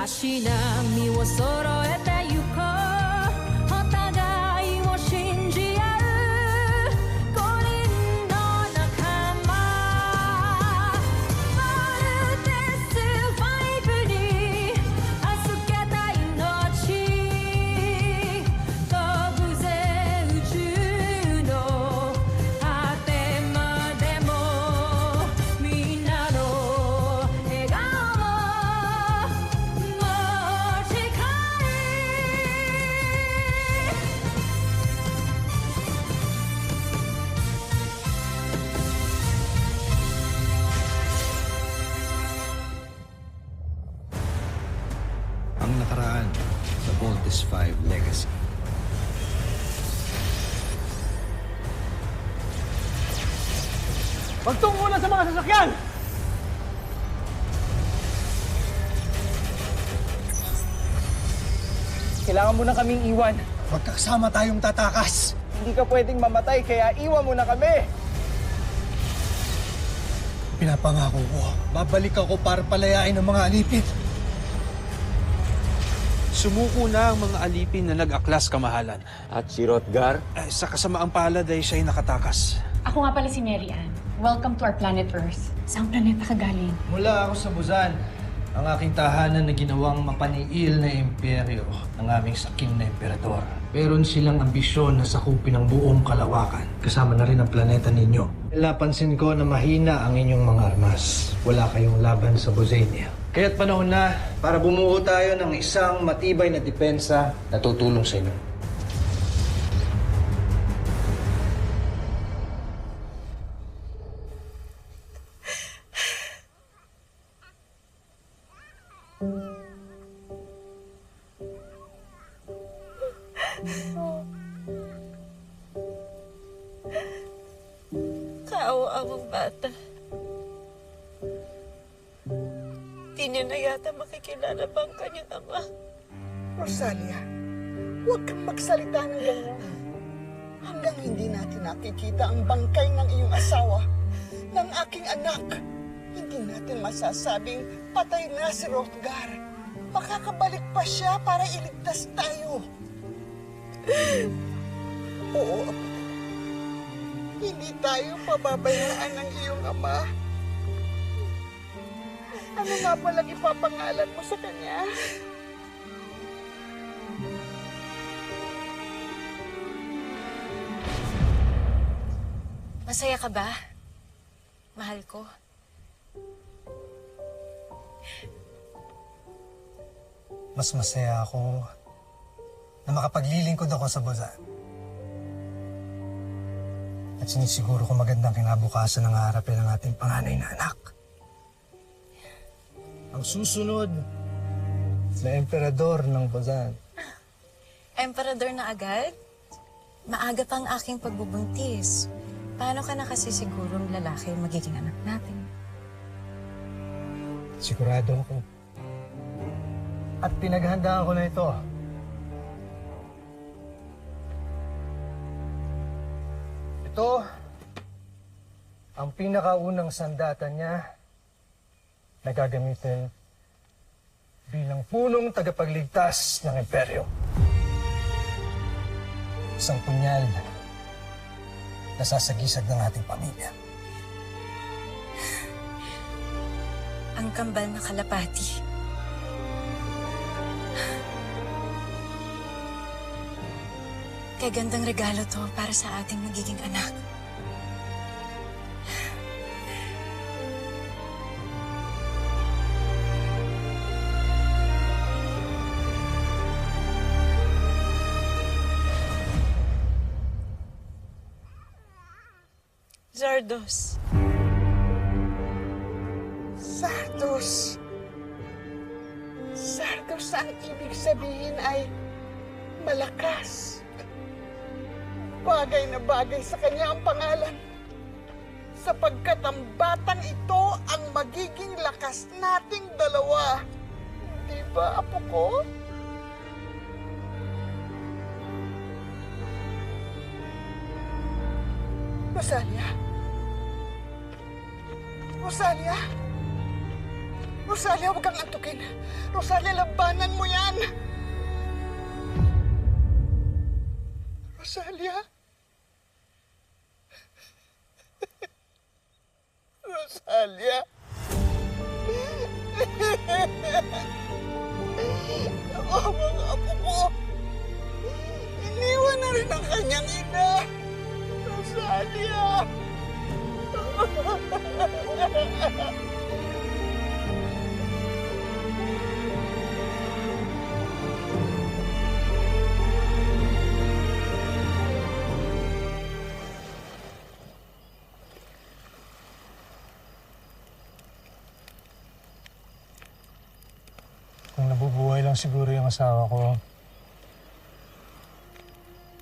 しな身を揃えてゆこうお互いを信じ合う五人の仲間まるでスファイブに預けた命飛ぶぜ宇宙の果てまでもみんなの笑顔持ち帰Ang nakaraan sa Voltes 5 Legacy. Magtungo na sa mga sasakyan! Kailangan mo na kaming iwan. Magkakasama tayong tatakas. Hindi ka pwedeng mamatay, kaya iwan mo na kami. Pinapangako ko, babalik ako para palayain ang mga alipin. Sumuko na ang mga alipin na nag-aklas kamahalan. At si Rotgar? Sa kasamaang palad ay siya'y nakatakas. Ako nga pala si Mary Ann. Welcome to our planet Earth. Saan planeta ka galing? Mula ako sa Buzan, ang aking tahanan na ginawang mapaniil na imperyo ng aming sakim na emperador. Meron silang ambisyon na sakupin ang buong kalawakan, kasama na rin ang planeta ninyo. Napansin ko na mahina ang inyong mga armas. Wala kayong laban sa Buzania. Kaya't panahon na para bumuo tayo ng isang matibay na depensa na tutulong sa inyo. Kaawang bata. Di niya na yata makikilala pa ang kanyang ama. Rosalia, huwag kang magsalita ng ganyan. Hanggang hindi natin nakikita ang bangkay ng iyong asawa, ng aking anak, hindi natin masasabing patay na si Rotgar. Makakabalik pa siya para iligtas tayo. Oo, Apo. Hindi tayo pababayaan ng iyong ama. Ano nga palang ipapangalan mo sa kanya? Masaya ka ba? Mahal ko. Mas masaya ako na makapaglilingkod ako sa Buzan. At sinisiguro ko magandang kinabukasan ng harapin ng ating panganay na anak. Ang susunod na emperador ng Buzan. Emperador na agad? Maaga pang aking pagbubuntis. Paano ka na kasi sigurong lalaki ang magiging anak natin? Sigurado ako. At pinaghandaan ko na ito. Ito ang pinakaunang sandata niya na gagamitin bilang punong tagapagligtas ng imperyo. Isang punyal na sasagisag ng ating pamilya. Ang kambal na kalapati. Kagandang regalo to para sa ating magiging anak. Zardos. Zardos. Zardos ang ibig sabihin ay malakas. Bagay na bagay sa kanya ang pangalan. Sapagkat ang batang ito ang magiging lakas nating dalawa. Di ba, apo ko? Rosalia? Rosalia? Rosalia, huwag kang antukin. Rosalia, labanan mo yan! Rosalia? Rosalia? Ang mga apo ko, iniwan na rin ang kanyang ina. Rosalia! Kung nabubuhay lang siguro yung asawa ko,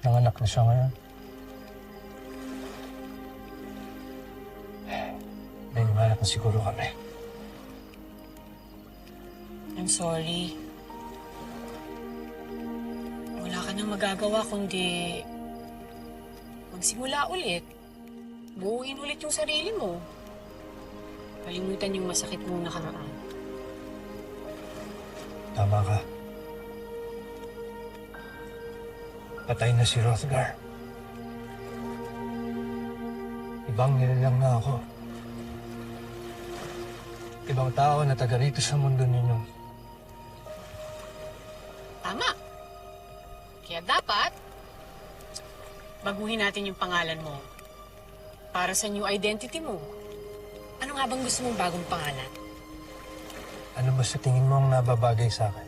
nanganak na siya ngayon. May himanap na siguro kami. I'm sorry. Wala ka nang magagawa kundi magsimula ulit. Buuin ulit yung sarili mo. Kalimutan yung masakit mong nakaraan. Tama ka. Patay na si Rothgar. Ibang nilalang na ako. Ibang tao na taga rito sa mundo ninyo. Tama. Kaya dapat, baguhin natin yung pangalan mo para sa new identity mo. Ano nga bang gusto mong bagong pangalan? Ano ba sa tingin mo ang nababagay sa akin?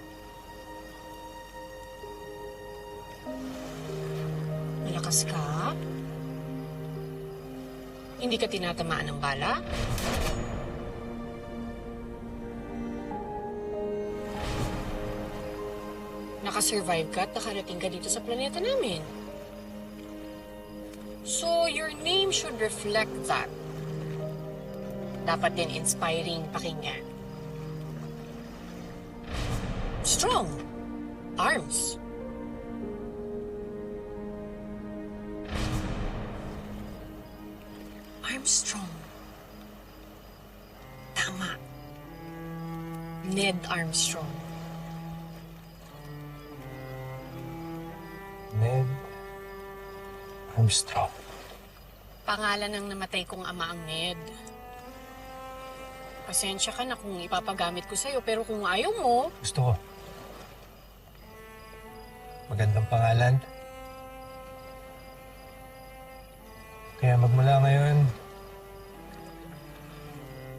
Malakas ka? Hindi ka tinatamaan ng bala? Nakasurvive ka at nakarating ka dito sa planeta namin. So, your name should reflect that. Dapat din inspiring pakinggan. Strong. Arms. Armstrong. Tama. Ned Armstrong. Ned Armstrong. Pangalan ng namatay kong ama ang Ned. Pasensya ka na kung ipapagamit ko sa'yo, pero kung ayaw mo... Gusto ko. Magandang pangalan. Kaya magmula ngayon,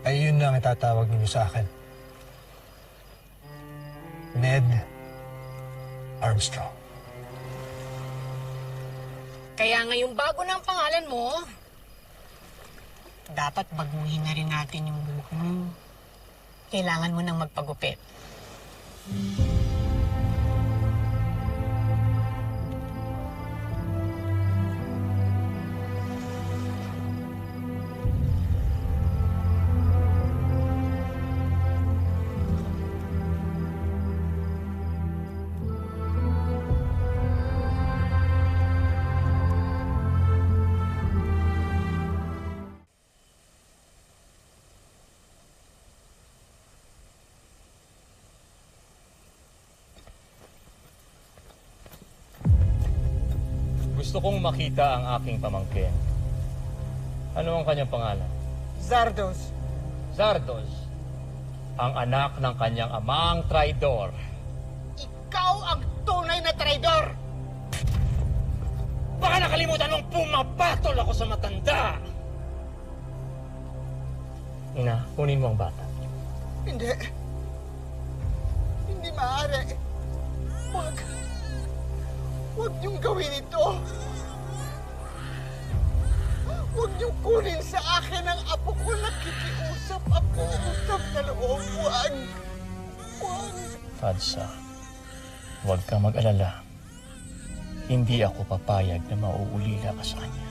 ay yun na ang itatawag ninyo sa akin. Ned Armstrong. Kaya ngayong bago na ang pangalan mo, dapat baguhin na rin natin yung buhok mo. Kailangan mo nang magpagupit. Gusto kong makita ang aking pamangkin. Ano ang kanyang pangalan? Zardos. Zardos, ang anak ng kanyang amang traidor. Ikaw ang tunay na traidor! Baka nakalimutan mong pumapatol ako sa matanda! Ina, kunin mo ang bata. Hindi. Hindi maaari. Huwag. Huwag niyong gawin ito. Huwag niyong kunin sa akin ang apo ko. Nakikiusap ako. Utang na loob. Huwag. Huwag. Fadsa, huwag kang mag-alala. Hindi ako papayag na mauulila ka sa kanya.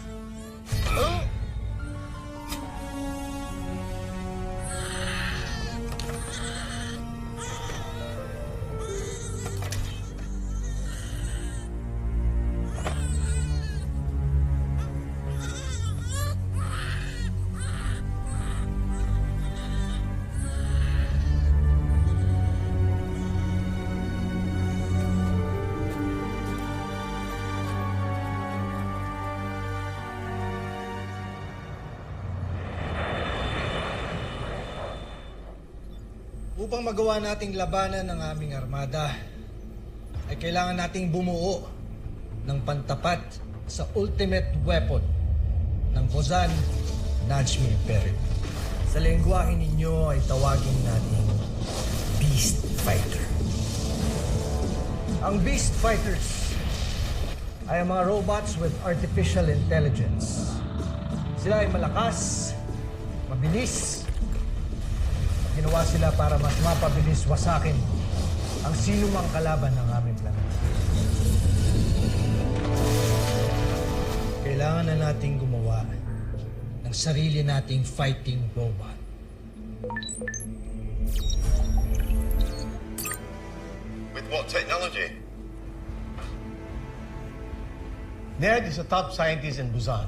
Upang magawa nating labanan ng aming armada, ay kailangan nating bumuo ng pantapat sa ultimate weapon ng Bozan Najmi Imperio. Sa lengguwahe ninyo ay tawagin nating Beast Fighter. Ang Beast Fighters ay ang mga robots with artificial intelligence. Sila ay malakas, mabilis. Ginawa sila para mas mapabilis wasakin ang sinumang kalaban ng aming planeta. Kailangan na nating gumawa ng sarili nating fighting robot. With what technology? Ned is a top scientist in Busan,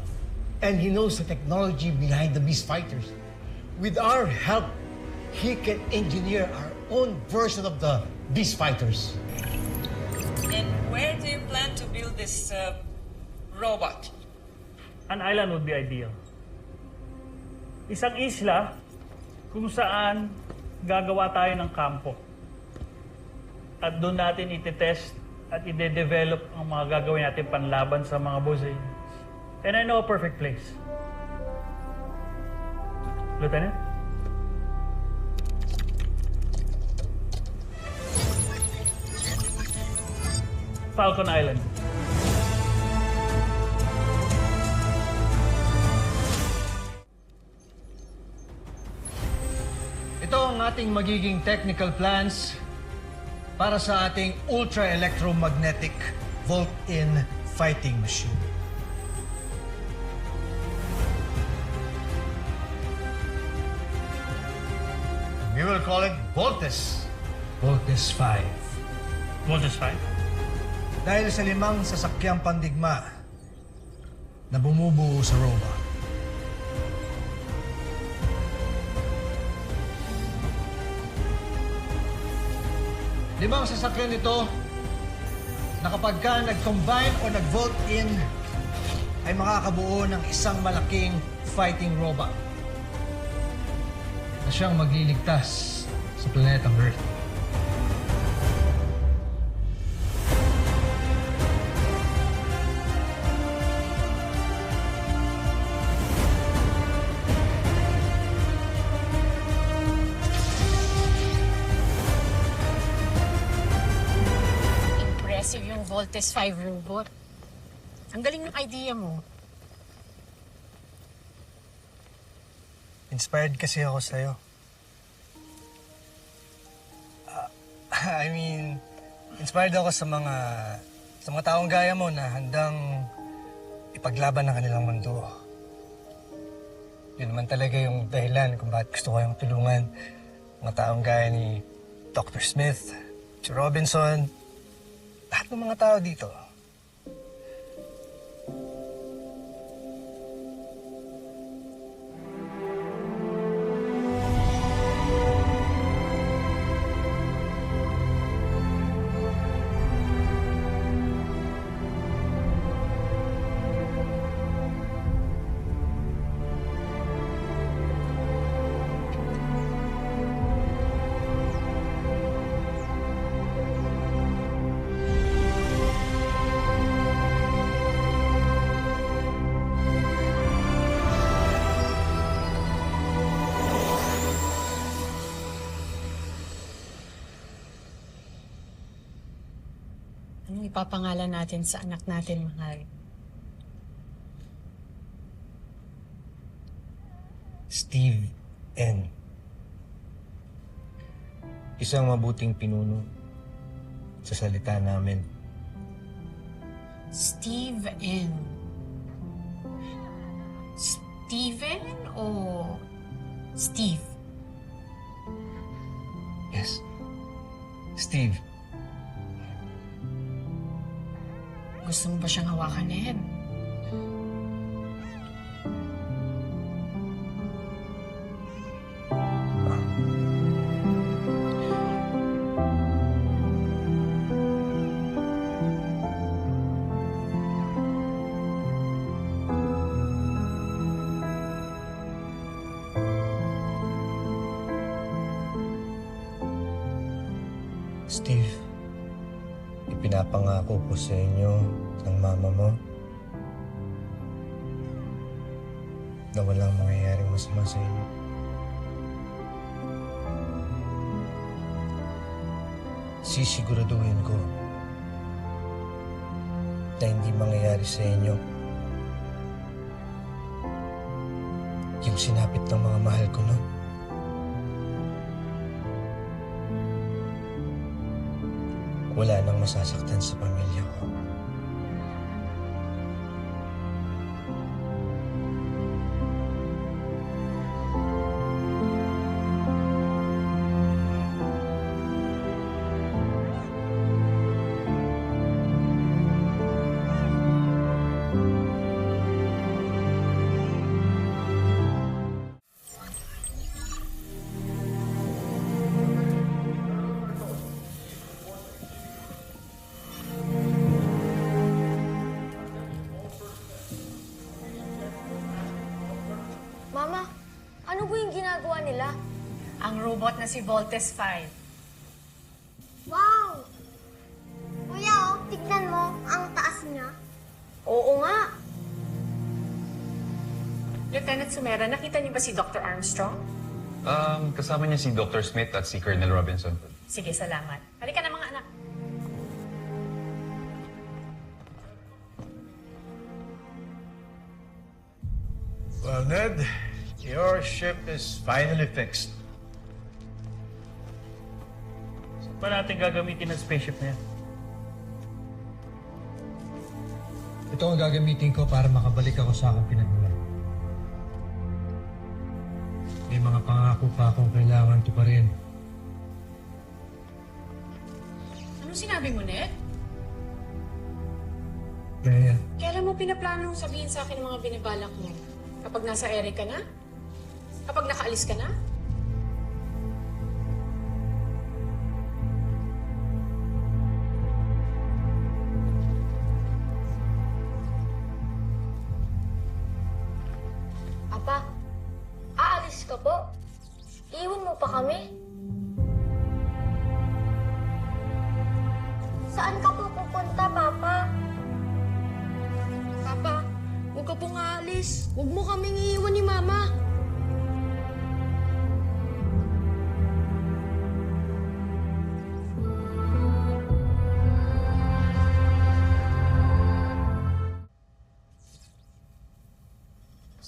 and he knows the technology behind the Beast Fighters. With our help, he can engineer our own version of the Beast Fighters. And where do you plan to build this robot? An island would be ideal. Isang isla kung saan gagawa tayo ng kampo. At doon natin iti-test at ide-develop ang mga gagawin natin panlaban sa mga Bozans. And I know a perfect place. Lieutenant? Falcon Island. Ito ang ating magiging technical plans para sa ating ultra-electromagnetic Volt-in fighting machine. We will call it Voltes. Voltes 5. Voltes 5? Dahil sa 5 sasakyang pandigma na bumubuo sa robot. Limang sasakyan ito na kapag ka nag-combine o nag-vote-in ay makakabuo ng isang malaking fighting robot na siyang magliligtas sa planetang Earth. Impressive yung Voltes 5 robot. Ang galing ng idea mo. Inspired kasi ako sa'yo. Inspired ako sa mga taong gaya mo na handang ipaglaban ng kanilang mundo. Yun naman talaga yung dahilan kung bakit gusto ko yung tulungan mga taong gaya ni Dr. Smith, si Robinson, lahat ng mga tao dito. Anong ipapangalan natin sa anak natin, mahal? Steve N. Isang mabuting pinuno sa salita namin. Steve N. Steven o Steve? Yes. Steve. Gusto mo ba siyang hawakan, Ned? Steve, ipinapangako ko sa inyo ng mama mo na walang mangyayaring masama sa inyo. Sisiguraduhin ko na hindi mangyayari sa inyo yung sinapit ng mga mahal ko noon. Wala nang masasaktan sa pamilya ko. Mama, ano po yung ginagawa nila? Ang robot na si Voltes 5. Wow! Kuya, oh, tignan mo. Ang taas niya. Oo nga. Lieutenant Sumera, nakita niyo ba si Dr. Armstrong? Kasama niya si Dr. Smith at si Colonel Robinson. Sige, salamat. Halika na mga anak. Well, Ned, your ship is finally fixed. Saan pa natin gagamitin ang spaceship na yan? Ito ang gagamitin ko para makabalik ako sa aking pinagmulan. May mga pangako pa akong kailangan tuparin. Anong sinabi mo, Ned? Kaya, Kailan mo pinaplanong sabihin sa akin ang mga binabalak mo? Kapag nasa ere ka na? Kapag nakaalis ka na? Apa, aalis ka po? Iwan mo pa kami? Saan ka po pupunta, Papa? Papa, huwag ka pong aalis. Huwag mo kaming iiwan ni Mama.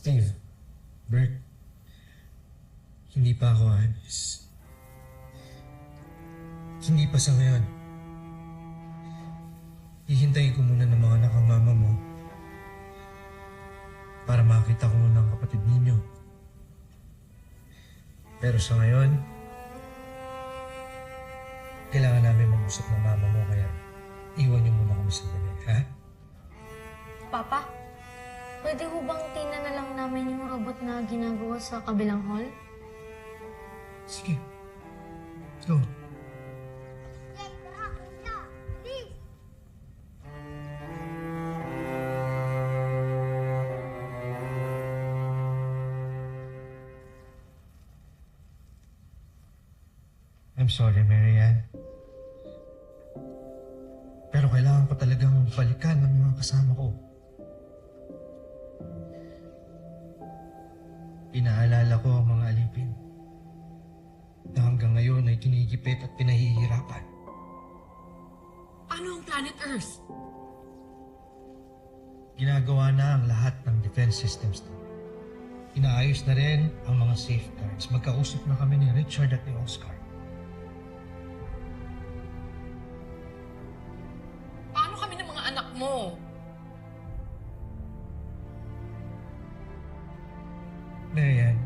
Steve, Bert, hindi pa ako alis. Hindi pa sa ngayon. Hihintayin ko muna ng mga anak ang mama mo para makita ko muna ang kapatid ninyo. Pero sa ngayon, kailangan namin mag-usap ng mama mo kaya iwan niyo muna kami sa gabi, ha? Papa, pwede ho bang tingnan na lang namin yung robot na ginagawa sa kabilang hall? Sige. Go. I'm sorry, Marianne. Pero kailangan ko talagang balikan ng mga kasama ko. Inaalala ko ang mga alipin na hanggang ngayon ay kinigipit at pinahihirapan. Paano ang planet Earth? Ginagawa na ang lahat ng defense systems na. Inaayos na rin ang mga safeguards. Magkausap na kami ni Richard at ni Oscar. Paano kami ng mga anak mo? Marian,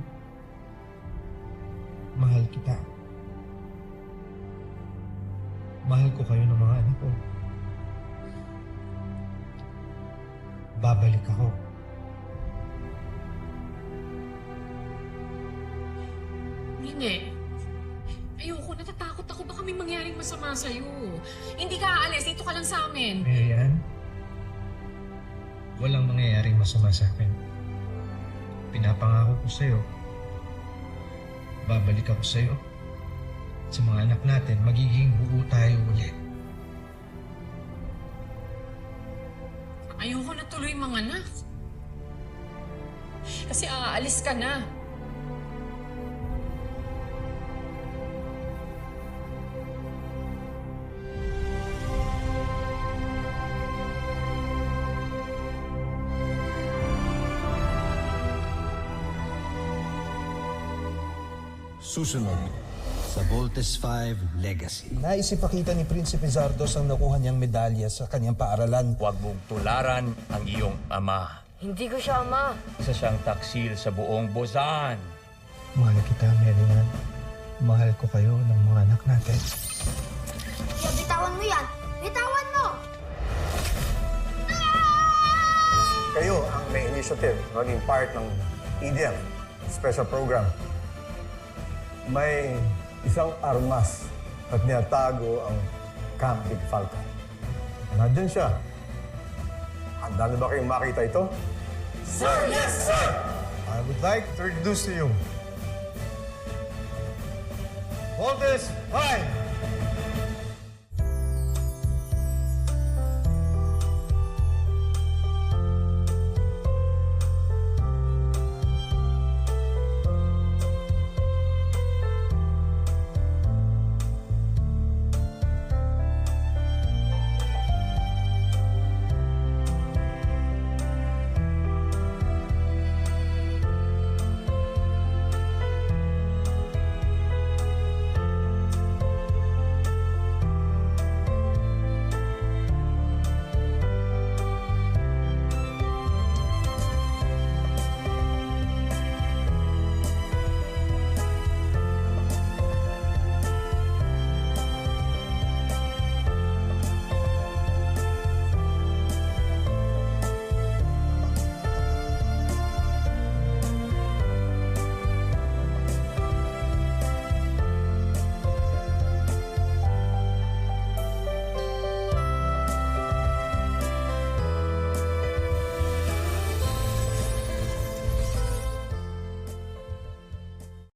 mahal kita. Mahal ko kayo ng mga anak ko. Babalik ako. Hindi. Ayoko, natatakot ako. Baka may mangyaring masama sa'yo. Hindi ka aalis. Dito ka lang sa amin. Marian, walang mangyayaring masama sa akin. Pinapangako ko sa'yo. Babalik ako sa'yo. sa mga anak natin, magiging buo tayo ulit. Ayoko na tuloy manganak. Kasi aalis ka na. Susunod sa Voltes 5 Legacy. Nais ipakita ni Prinsipe Zardos ang nakuha niyang medalya sa kanyang paaralan. Huwag mong tularan ang iyong ama. Hindi ko siya ama. Isa siyang taksil sa buong Buzan. Mahal kita, Marilyn. Mahal ko kayo ng mga anak natin. Kaya bitawan mo yan! Bitawan mo! Kayo ang may initiative, maging part ng EDM, special program. May isang armas at niyatago ang Camp Big Falcon. Nandyan siya. Handa na ba kayong makita ito? Sir, yes, sir! I would like to introduce to you Voltes 5!